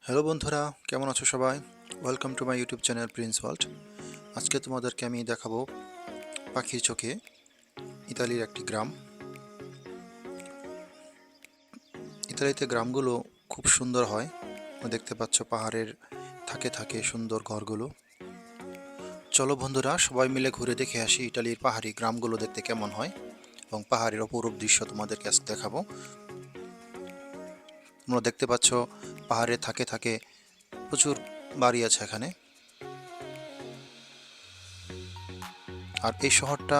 Hello বন্ধুরা, কেমন আছো সবাই? Welcome to my YouTube channel Prince world. আজকে তোমাদেরকে আমি দেখাবো পাখির চোখে ইতালির একটি গ্রাম। ইতালিতে গ্রামগুলো খুব সুন্দর হয়। দেখতে পাচ্ছ পাহাড়ের থাকে থাকে সুন্দর ঘরগুলো। চলো বন্ধুরা, সবাই মিলে ঘুরে দেখে আসি ইতালির পাহাড়ি গ্রামগুলো দেখতে কেমন হয় এবং পাহাড়ের অপরূপ দৃশ্য তোমাদেরকে আজকে দেখাবো। তোমরা দেখতে পাচ্ছ পাহাড়ে থাকে থাকে প্রচুর বাড়ি আছে এখানে। আর এই শহরটা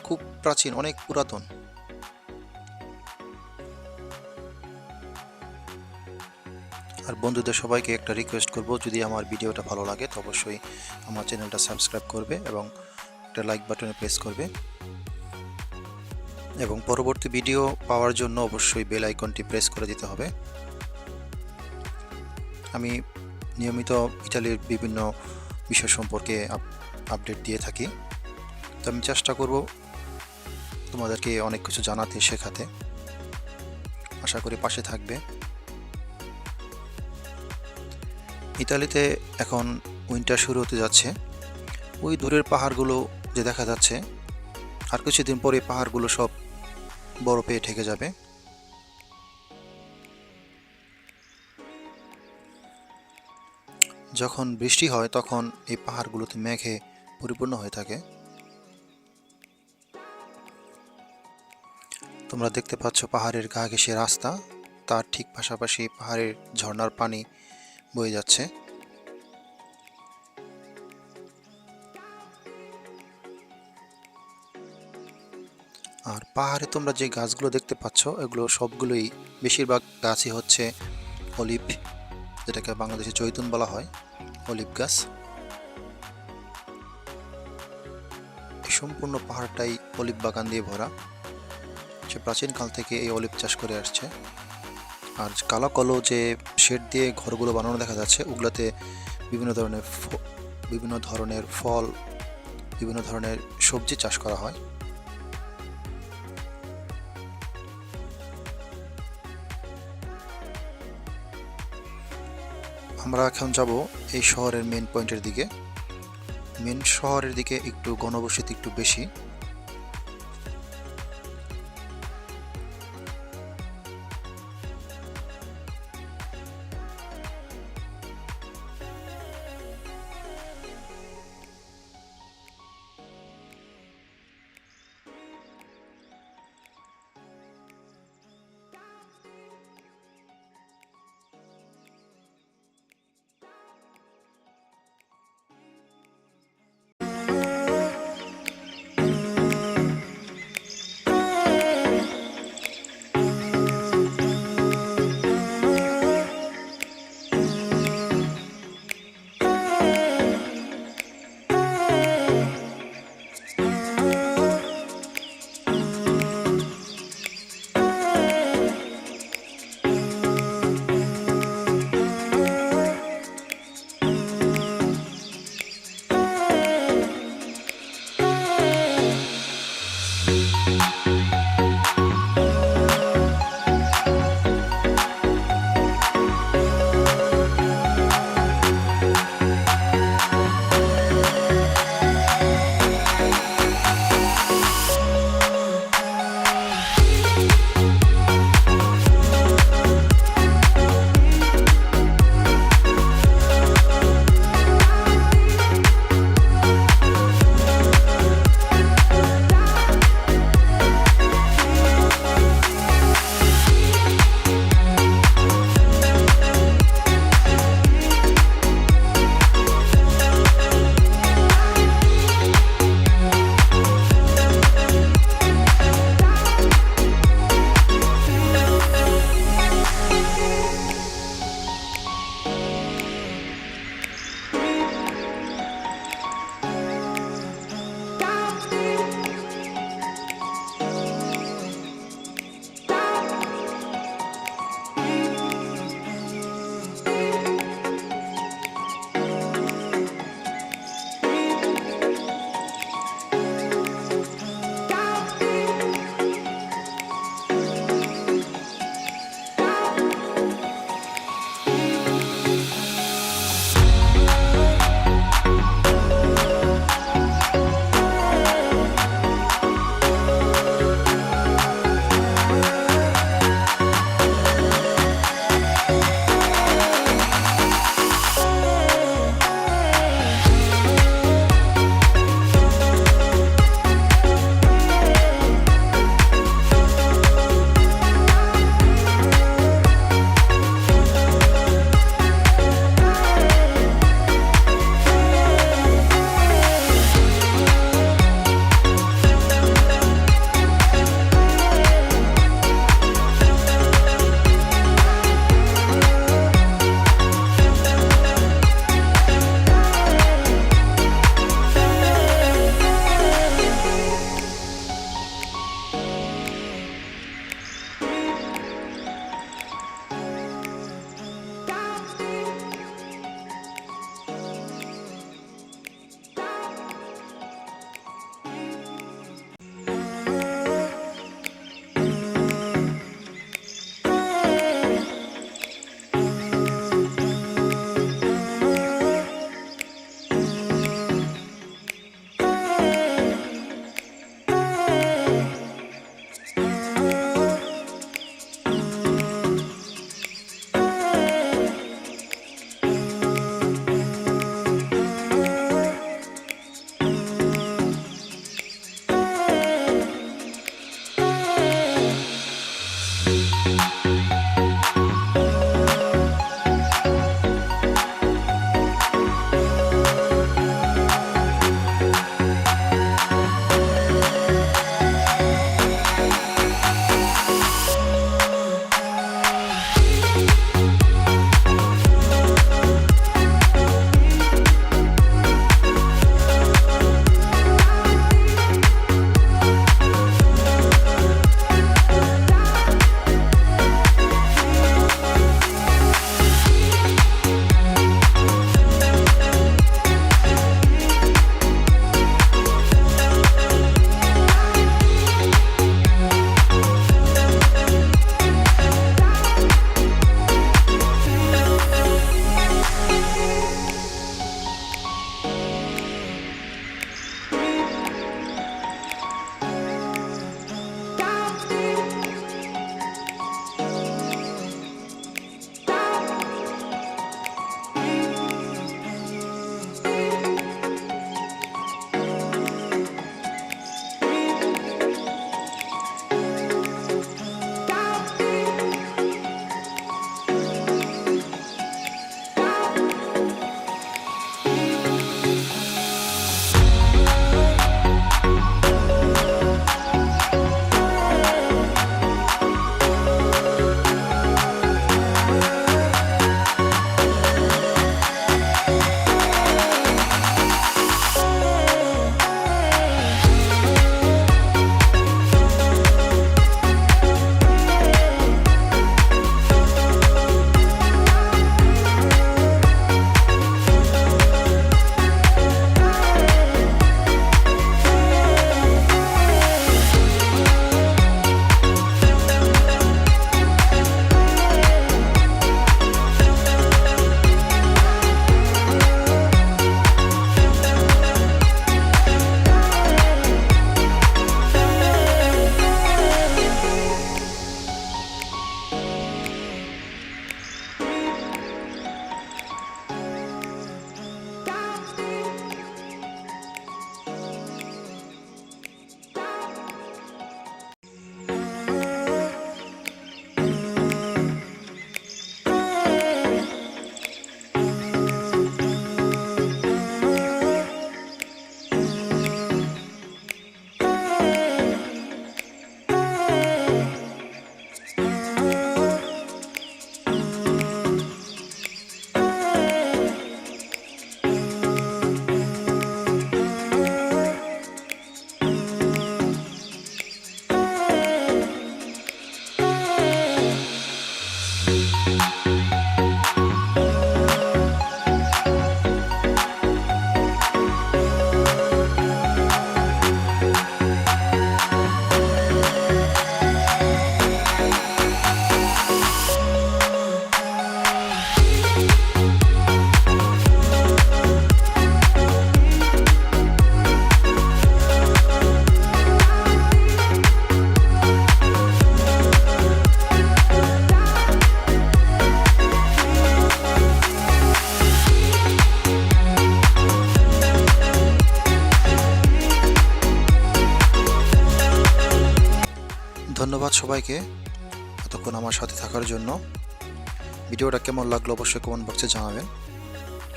খুব প্রাচীন, অনেক পুরাতন। আর বন্ধুদের সবাইকে একটা রিকোয়েস্ট করব, যদি আমার ভিডিওটা ভালো লাগে তো অবশ্যই আমার চ্যানেলটা সাবস্ক্রাইব করবে এবং একটা লাইক বাটনে প্রেস করবে এবং পরবর্তী ভিডিও পাওয়ার জন্য অবশ্যই বেল আইকনটি প্রেস করে দিতে হবে। আমি নিয়মিত ইতালির বিভিন্ন বিষয় সম্পর্কে আপডেট দিয়ে থাকি, তো আমি চেষ্টা করব তোমাদেরকে অনেক কিছু জানাতে শেখাতে। আশা করি পাশে থাকবে। ইতালিতে এখন উইন্টার শুরু হতে যাচ্ছে। ওই দূরের পাহাড়গুলো যে দেখা যাচ্ছে, আর কিছুদিন পরে পাহাড়গুলো সব বরফে ঢেকে যাবে। যখন বৃষ্টি হয় তখন এই পাহাড়গুলোতে মেঘে পরিপূর্ণ হয়ে থাকে। তোমরা দেখতে পাচ্ছ পাহাড়ের গা ঘেঁষে রাস্তা, তার ঠিক পাশাপাশি পাহাড়ের ঝর্ণার পানি বয়ে যাচ্ছে। আর পাহাড়ে তোমরা যে গাছগুলো দেখতে পাচ্ছ এগুলো সবগুলোই, বেশিরভাগ গাছই হচ্ছে অলিভ, যেটাকে বাংলাদেশে জৈতুন বলা হয়, অলিভ গাছ। এই সম্পূর্ণ পাহাড়টাই অলিভ বাগান দিয়ে ভরা। সে প্রাচীনকাল থেকে এই অলিভ চাষ করে আসছে। আর কালো কালো যে শেড দিয়ে ঘরগুলো বানানো দেখা যাচ্ছে, ওগুলোতে বিভিন্ন ধরনের বিভিন্ন ধরনের ফল, বিভিন্ন ধরনের সবজি চাষ করা হয়। আমরা এখন যাব এই শহরের মেন পয়েন্টের দিকে। মেন শহরের দিকে একটু ঘনবসতি একটু বেশি। সবাইকে এতক্ষণ আমার সাথে থাকার জন্য। ভিডিওটা কেমন লাগলো অবশ্যই কমেন্ট বক্সে জানাবেন।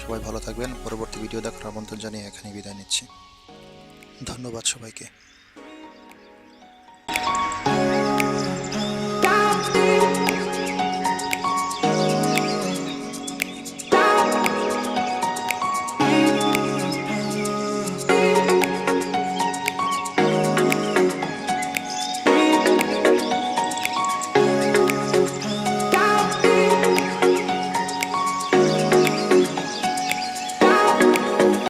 সবাই ভালো থাকবেন। পরবর্তী ভিডিও দেখার আমন্ত্রণ জানিয়ে এখানে বিদায় নিচ্ছি। ধন্যবাদ সবাইকে।